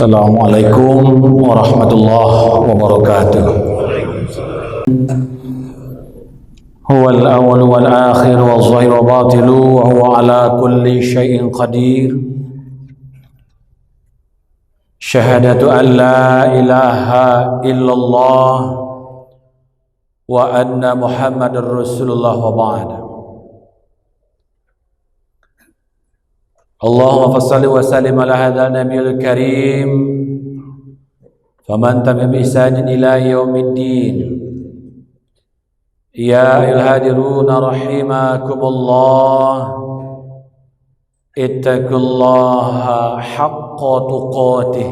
السلام عليكم ورحمة الله وبركاته. هو الأول والآخر والظاهر والباطن وهو على كل شيء قدير. شهادة أن لا إله إلا الله وأن محمد رسول الله وبعد. اللهم صل وسلم على هذا النبي الكريم فمن تبع بإحسان إلى يوم الدين. يا أيها الهادرون رحمكم الله اتقوا الله حق تقاته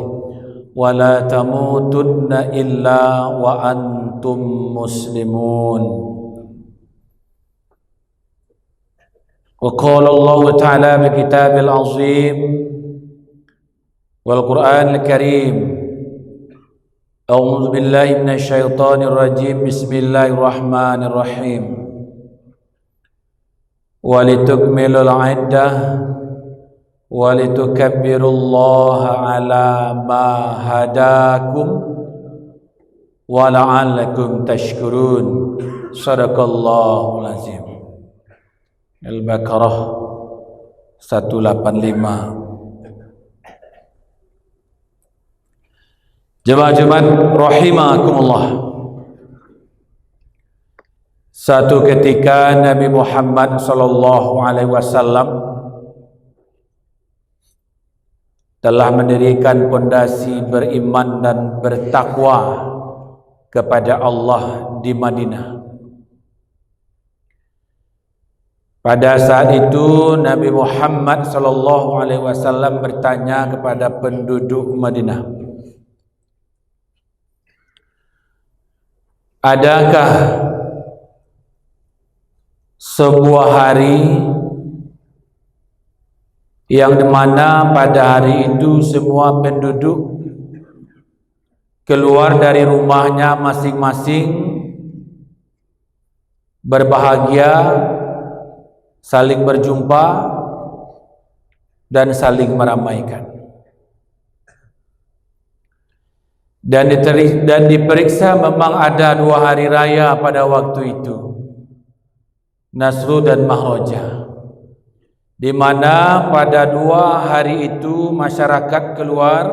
ولا تموتن إلا وأنتم مسلمون. وقال الله تعالى بكتاب العظيم والقرآن الكريم: أعوذ بالله من الشيطان الرجيم بسم الله الرحمن الرحيم ولتكملوا العدة ولتكبروا الله على ما هداكم ولعلكم تشكرون. صدق الله العظيم. Al-Baqarah 185. Jemaah Jumat rahimakumullah. Satu ketika Nabi Muhammad sallallahu alaihi wasallam telah mendirikan pondasi beriman dan bertakwa kepada Allah di Madinah. Pada saat itu Nabi Muhammad sallallahu alaihi wasallam bertanya kepada penduduk Madinah, adakah sebuah hari yang dimana pada hari itu semua penduduk keluar dari rumahnya masing-masing berbahagia, saling berjumpa dan saling meramaikan, dan diperiksa memang ada dua hari raya pada waktu itu, Nasru dan Mahrojah, di mana pada dua hari itu masyarakat keluar,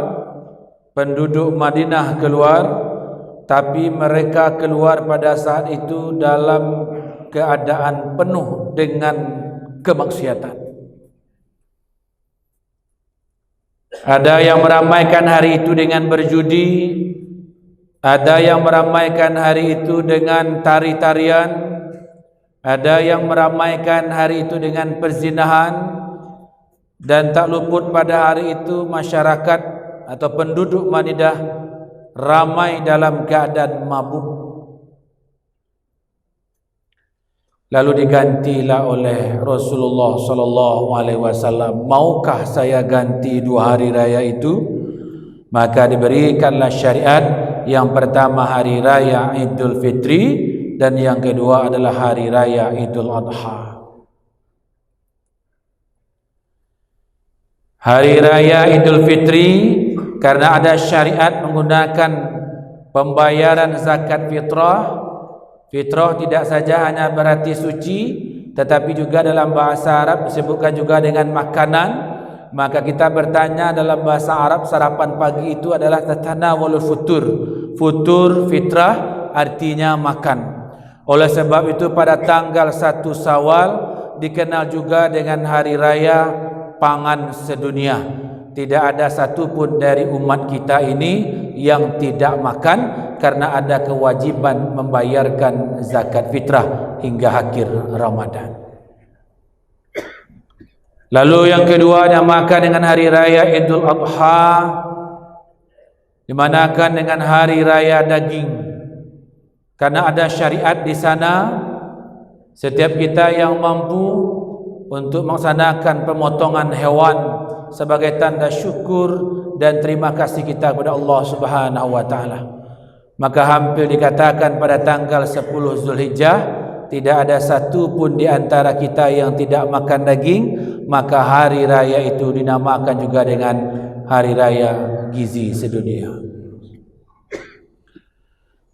penduduk Madinah keluar, tapi mereka keluar pada saat itu dalam keadaan penuh dengan kemaksiatan. Ada yang meramaikan hari itu dengan berjudi, ada yang meramaikan hari itu dengan tari-tarian, ada yang meramaikan hari itu dengan perzinahan, dan tak luput pada hari itu masyarakat atau penduduk Madinah ramai dalam keadaan mabuk. Lalu digantilah oleh Rasulullah sallallahu alaihi wasallam, maukah saya ganti dua hari raya itu? Maka diberikanlah syariat, yang pertama hari raya Idul Fitri dan yang kedua adalah hari raya Idul Adha. Hari raya Idul Fitri karena ada syariat menggunakan pembayaran zakat fitrah. Fitrah tidak saja hanya berarti suci, tetapi juga dalam bahasa Arab disebutkan juga dengan makanan. Maka kita bertanya dalam bahasa Arab, sarapan pagi itu adalah tatanawalul futur. Futur fitrah artinya makan. Oleh sebab itu pada tanggal 1 Syawal dikenal juga dengan hari raya pangan sedunia. Tidak ada satupun dari umat kita ini yang tidak makan karena ada kewajiban membayarkan zakat fitrah hingga akhir Ramadan. Lalu yang kedua dinamakan dengan hari raya Idul Adha, dimanakan dengan hari raya daging. Karena ada syariat di sana, setiap kita yang mampu untuk melaksanakan pemotongan hewan sebagai tanda syukur dan terima kasih kita kepada Allah Subhanahu wa taala. Maka hampir dikatakan pada tanggal 10 Zulhijjah tidak ada satu pun di antara kita yang tidak makan daging, maka hari raya itu dinamakan juga dengan hari raya gizi sedunia.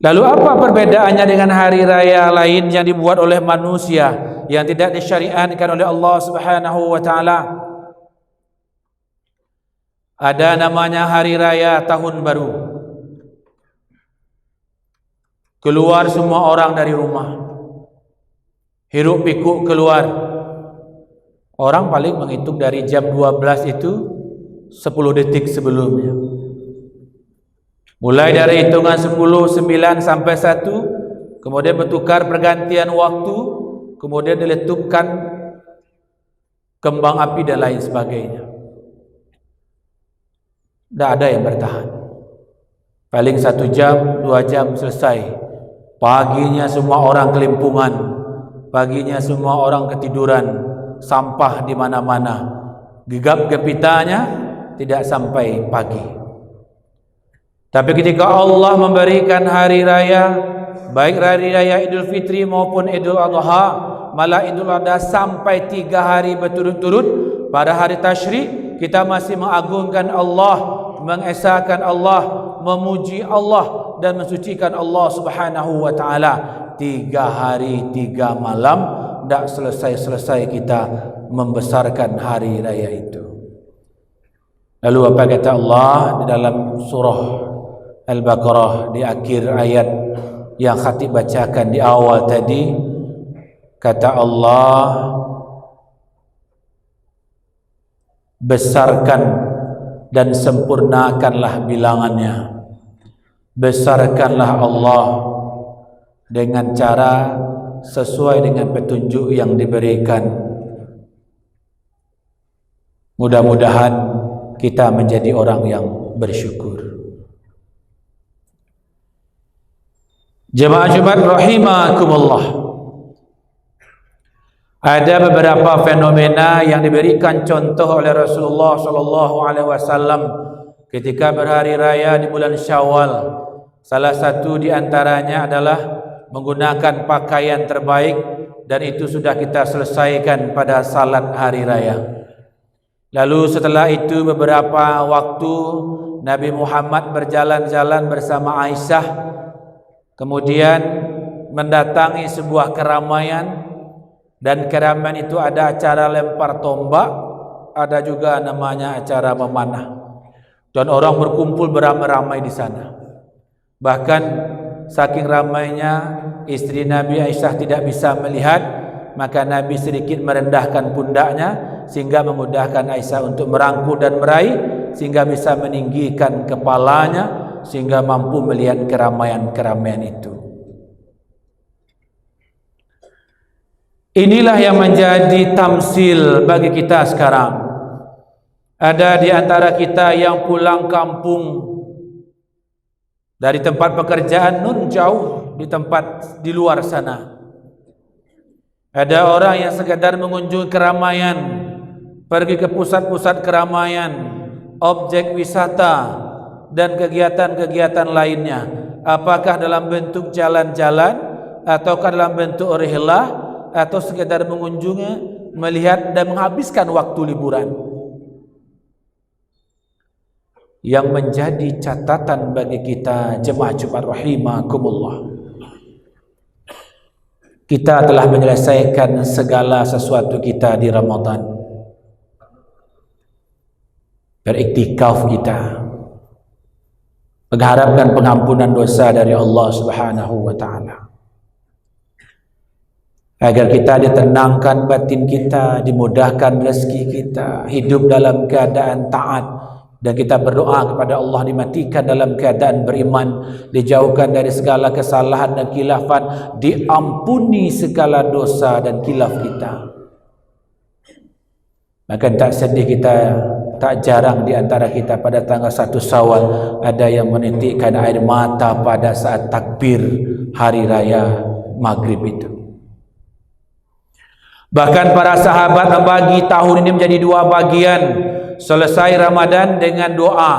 Lalu apa perbedaannya dengan hari raya lain yang dibuat oleh manusia yang tidak disyariatkan oleh Allah Subhanahu wa taala? Ada namanya hari raya tahun baru. Keluar semua orang dari rumah. Hiruk pikuk keluar. Orang paling menghitung dari jam 12 itu 10 detik sebelumnya. Mulai dari hitungan 10, 9 sampai 1, kemudian bertukar pergantian waktu, kemudian diletupkan kembang api dan lain sebagainya. Tidak ada yang bertahan. Paling 1 jam, 2 jam selesai. Paginya semua orang kelimpungan, paginya semua orang ketiduran, sampah di mana-mana. Gegap gempitanya tidak sampai pagi. Tapi ketika Allah memberikan hari raya, baik hari raya Idul Fitri maupun Idul Adha, malah Idul Adha sampai 3 hari berturut-turut, pada hari tasyrik kita masih mengagungkan Allah, mengesahkan Allah, memuji Allah dan mensucikan Allah Subhanahu wa taala. 3 hari 3 malam tidak selesai-selesai kita membesarkan hari raya itu. Lalu apa kata Allah di dalam surah Al-Baqarah di akhir ayat yang khatib bacakan di awal tadi? Kata Allah, besarkan dan sempurnakanlah bilangannya. Besarkanlah Allah dengan cara sesuai dengan petunjuk yang diberikan. Mudah-mudahan kita menjadi orang yang bersyukur. Jemaah Jumat rahimakumullah. Ada beberapa fenomena yang diberikan contoh oleh Rasulullah sallallahu alaihi wasallam ketika berhari raya di bulan Syawal. Salah satu di antaranya adalah menggunakan pakaian terbaik, dan itu sudah kita selesaikan pada salat hari raya. Lalu setelah itu beberapa waktu Nabi Muhammad berjalan-jalan bersama Aisyah, kemudian mendatangi sebuah keramaian, dan keramaian itu ada acara lempar tombak, ada juga namanya acara memanah, dan orang berkumpul beramai-ramai di sana. Bahkan saking ramainya istri Nabi Aisyah tidak bisa melihat, maka Nabi sedikit merendahkan pundaknya sehingga memudahkan Aisyah untuk merangkul dan meraih, sehingga bisa meninggikan kepalanya sehingga mampu melihat keramaian-keramaian itu. Inilah yang menjadi tamsil bagi kita sekarang. Ada di antara kita yang pulang kampung dari tempat pekerjaan nun jauh di tempat di luar sana. Ada orang yang sekadar mengunjungi keramaian, pergi ke pusat-pusat keramaian, objek wisata dan kegiatan-kegiatan lainnya. Apakah dalam bentuk jalan-jalan ataukah dalam bentuk rihlah, atau sekadar mengunjungi, melihat dan menghabiskan waktu liburan. Yang menjadi catatan bagi kita jemaah Jumat rahimakumullah, kita telah menyelesaikan segala sesuatu kita di Ramadan. Beriktikaf kita, mengharapkan pengampunan dosa dari Allah Subhanahu wa taala, agar kita ditenangkan batin kita, dimudahkan rezeki kita, hidup dalam keadaan taat, dan kita berdoa kepada Allah dimatikan dalam keadaan beriman, dijauhkan dari segala kesalahan dan khilafan, diampuni segala dosa dan khilaf kita. Maka tak sedih kita, tak jarang di antara kita pada tanggal 1 Syawal ada yang menitikkan air mata pada saat takbir hari raya maghrib itu. Bahkan para sahabat membagi tahun ini menjadi 2 bagian. Selesai Ramadan dengan doa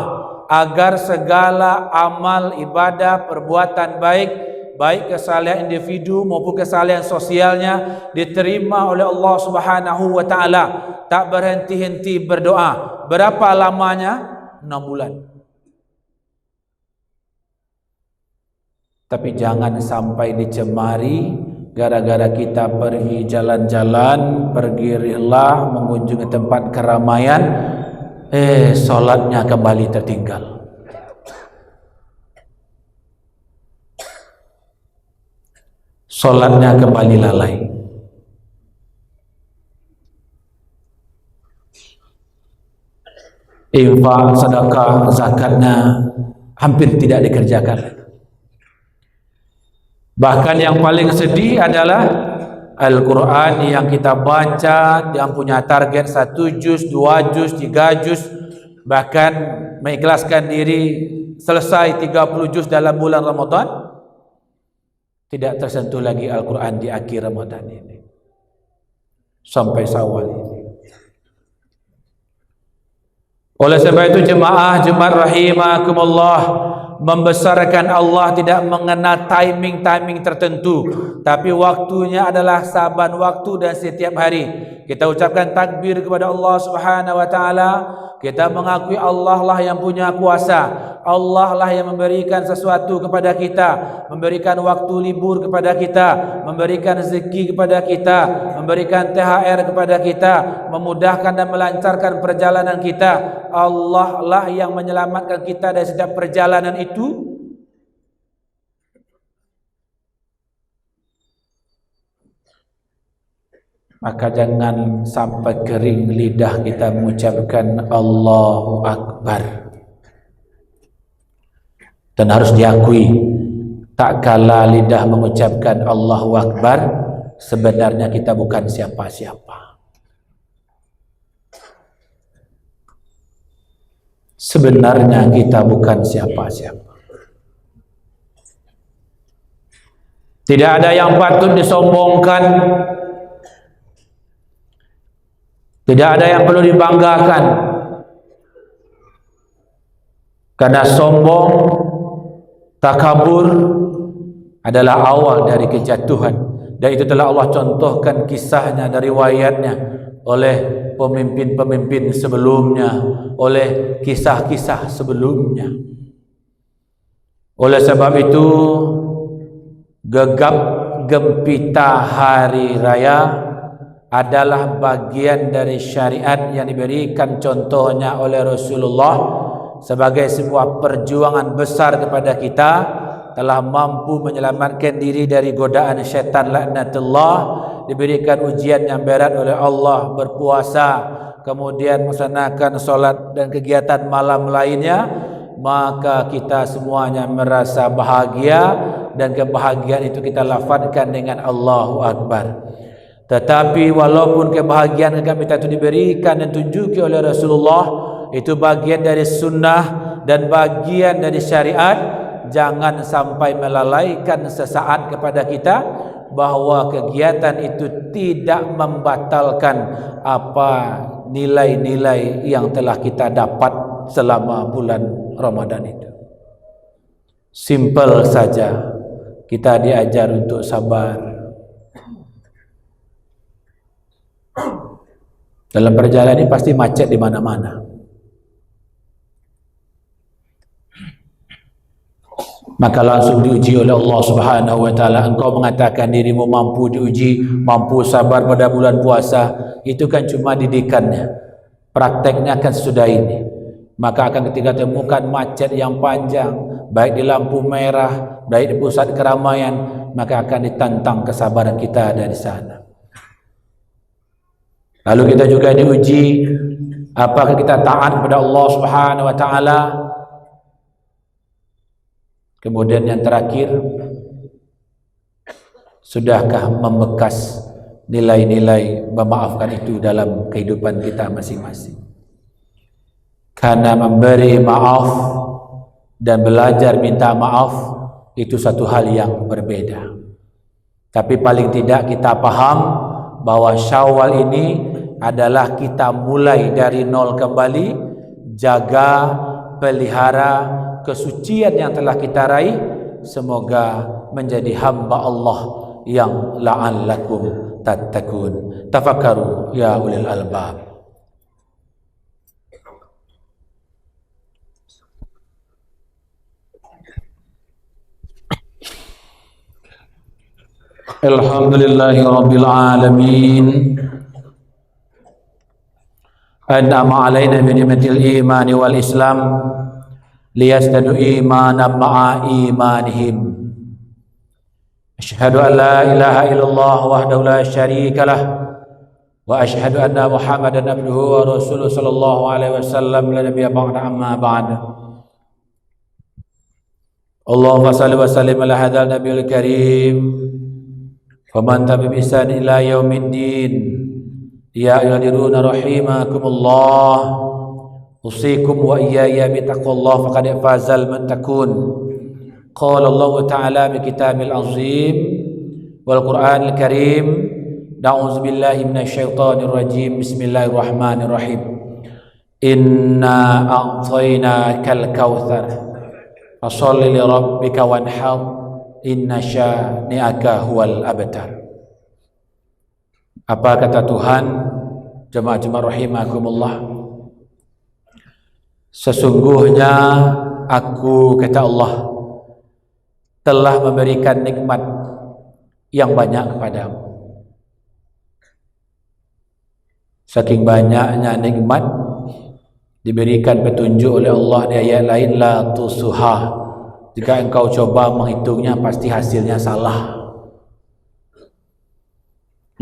agar segala amal ibadah, perbuatan baik, baik kesalahan individu maupun kesalahan sosialnya diterima oleh Allah Subhanahu wa taala. Tak berhenti-henti berdoa. Berapa lamanya? 6 bulan. Tapi jangan sampai dicemari gara-gara kita pergi jalan-jalan, pergi rihlah, mengunjungi tempat keramaian, solatnya kembali tertinggal. Solatnya kembali lalai. Infak, sedekah, zakatnya hampir tidak dikerjakan. Bahkan yang paling sedih adalah Al-Quran yang kita baca, yang punya target 1 juz, 2 juz, 3 juz, bahkan mengikhlaskan diri selesai 30 juz dalam bulan Ramadan, tidak tersentuh lagi Al-Quran di akhir Ramadan ini sampai Syawal ini. Oleh sebab itu jemaah Jumat rahimakumullah, membesarkan Allah tidak mengenal timing tertentu, tapi waktunya adalah saban waktu dan setiap hari. Kita ucapkan takbir kepada Allah Subhanahu wa taala. Kita mengakui Allah lah yang punya kuasa. Allah lah yang memberikan sesuatu kepada kita, memberikan waktu libur kepada kita, memberikan rezeki kepada kita, memberikan THR kepada kita, memudahkan dan melancarkan perjalanan kita. Allah lah yang menyelamatkan kita dari setiap perjalanan itu. Maka jangan sampai kering lidah kita mengucapkan Allahu Akbar. Dan harus diakui, tak kala lidah mengucapkan Allahu Akbar, sebenarnya kita bukan siapa-siapa. Sebenarnya kita bukan siapa-siapa. Tidak ada yang patut disombongkan. Tidak ada yang perlu dibanggakan. Karena sombong, takabur adalah awal dari kejatuhan. Dan itu telah Allah contohkan kisahnya dari riwayatnya oleh pemimpin-pemimpin sebelumnya, oleh kisah-kisah sebelumnya. Oleh sebab itu, gegap gempita hari raya adalah bagian dari syariat yang diberikan contohnya oleh Rasulullah sebagai sebuah perjuangan besar kepada kita, telah mampu menyelamatkan diri dari godaan syaitan laknatullah, diberikan ujian yang berat oleh Allah, berpuasa, kemudian melaksanakan solat dan kegiatan malam lainnya, maka kita semuanya merasa bahagia, dan kebahagiaan itu kita lafazkan dengan Allahu Akbar. Tetapi walaupun kebahagiaan kita itu diberikan dan tunjuki oleh Rasulullah, itu bagian dari sunnah dan bagian dari syariat, jangan sampai melalaikan sesaat kepada kita bahwa kegiatan itu tidak membatalkan apa nilai-nilai yang telah kita dapat selama bulan Ramadan itu. Simple saja, kita diajar untuk sabar. Dalam perjalanan ini pasti macet di mana-mana. Maka langsung diuji oleh Allah Subhanahu wa taala. Engkau mengatakan dirimu mampu diuji, mampu sabar pada bulan puasa, itu kan cuma didikannya. Prakteknya akan sesudah ini. Maka akan ketika temukan macet yang panjang, baik di lampu merah, baik di pusat keramaian, maka akan ditantang kesabaran kita dari sana. Lalu kita juga diuji, apakah kita taat kepada Allah Subhanahu wa taala? Kemudian yang terakhir, sudahkah membekas nilai-nilai memaafkan itu dalam kehidupan kita masing-masing? Karena memberi maaf dan belajar minta maaf itu satu hal yang berbeda. Tapi paling tidak kita paham bahwa Syawal ini adalah kita mulai dari nol kembali, jaga, pelihara kesucian yang telah kita raih, semoga menjadi hamba Allah yang la'allakum tattaqun. Tafakkaru ya ulil albab. Alhamdulillahi Rabbil Alamin. An'ama alaina bi ni'matil iman wal islam liyazdadu imanan ma'a imanihim. Asyhadu an la ilaha illallah wahdahu la syarika lah wa asyhadu anna Muhammadan abduhu wa rasuluhu sallallahu alaihi wasallam la nabiyya ba'da amma ba'd. Allahumma salli wa sallim ala hadzal nabiyil karim wa man tabi'a bi ihsan ila yaumiddin. Ya ayyuhalladzina rahimakumullah, usikum wa iyaya bi taqwallah faqad fazal muttaqun. Qala Allah Ta'ala bi kitabil azim wal Qur'anil karim. Na'udzu billahi minasyaitonir rajim. Bismillahirrahmanirrahim. Inna a'tainakal kautsar fasholli li rabbika wanhar inna syani'aka huwal abtar. Apa kata Tuhan? Jemaah-jemaah rahimakumullah, sesungguhnya aku, kata Allah, telah memberikan nikmat yang banyak kepadamu. Saking banyaknya nikmat diberikan petunjuk oleh Allah di ayat lain, la tusuha. Jika engkau coba menghitungnya pasti hasilnya salah.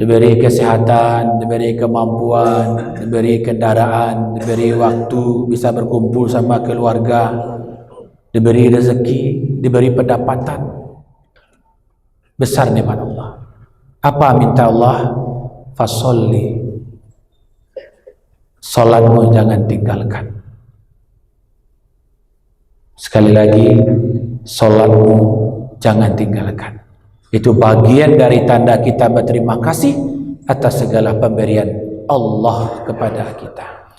Diberi kesehatan, diberi kemampuan, diberi kendaraan, diberi waktu bisa berkumpul sama keluarga, diberi rezeki, diberi pendapatan. Besar nikmat Allah. Apa minta Allah? Fasolli, salatmu jangan tinggalkan. Sekali lagi, salatmu jangan tinggalkan. Itu bagian dari tanda kita berterima kasih atas segala pemberian Allah kepada kita.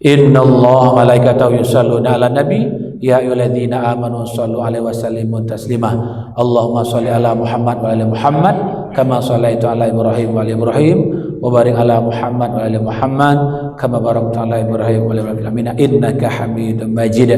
Innallaha malaikatahu yusholluna 'alan nabi ya ayyuhalladzina amanu shallu 'alaihi wa sallimu taslima. Allahumma shalli ala Muhammad wa ali Muhammad kama shallaita ala Ibrahim wa ali Ibrahim wa barik ala Muhammad wa ali Muhammad kama barakta ala Ibrahim wa ali Ibrahim innaka Hamidum Majid.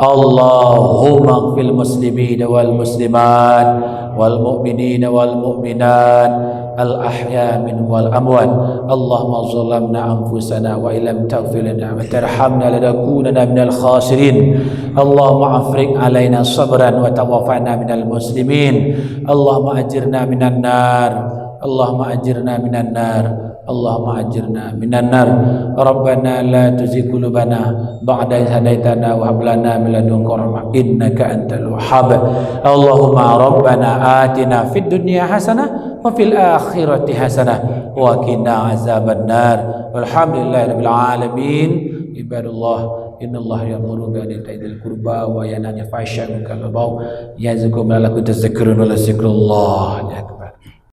Allahumma ighfir muslimin wal muslimat wal mu'minin wal mu'minat al ahya min wal amwat. Allahumma zalamna anfusana wa illam taghfir lana wa tarhamna lanakunanna minal khasirin. Allahumma afriq alaina sabran wa tawaffana minal muslimin. Allahumma ajirna minan nar. Allahumma ajirna minan nar. Allahumma ajirna minan nar. Rabbana la tuzigh qulubana ba'da idh hadaitana wa hab lana min ladunka rahmah innaka antal wahhab. Allahumma rabbana atina fid dunya hasanah wa fil akhirati hasanah wa qina azabannar. Walhamdulillahirabbil alamin. Ibadallah, innallaha ya'muru bil 'adli wal qurba wa yanha 'anil fahsya'i wal munkari wal baghi ya'izukum la'allakum tadhakkarun wa la zikrullah.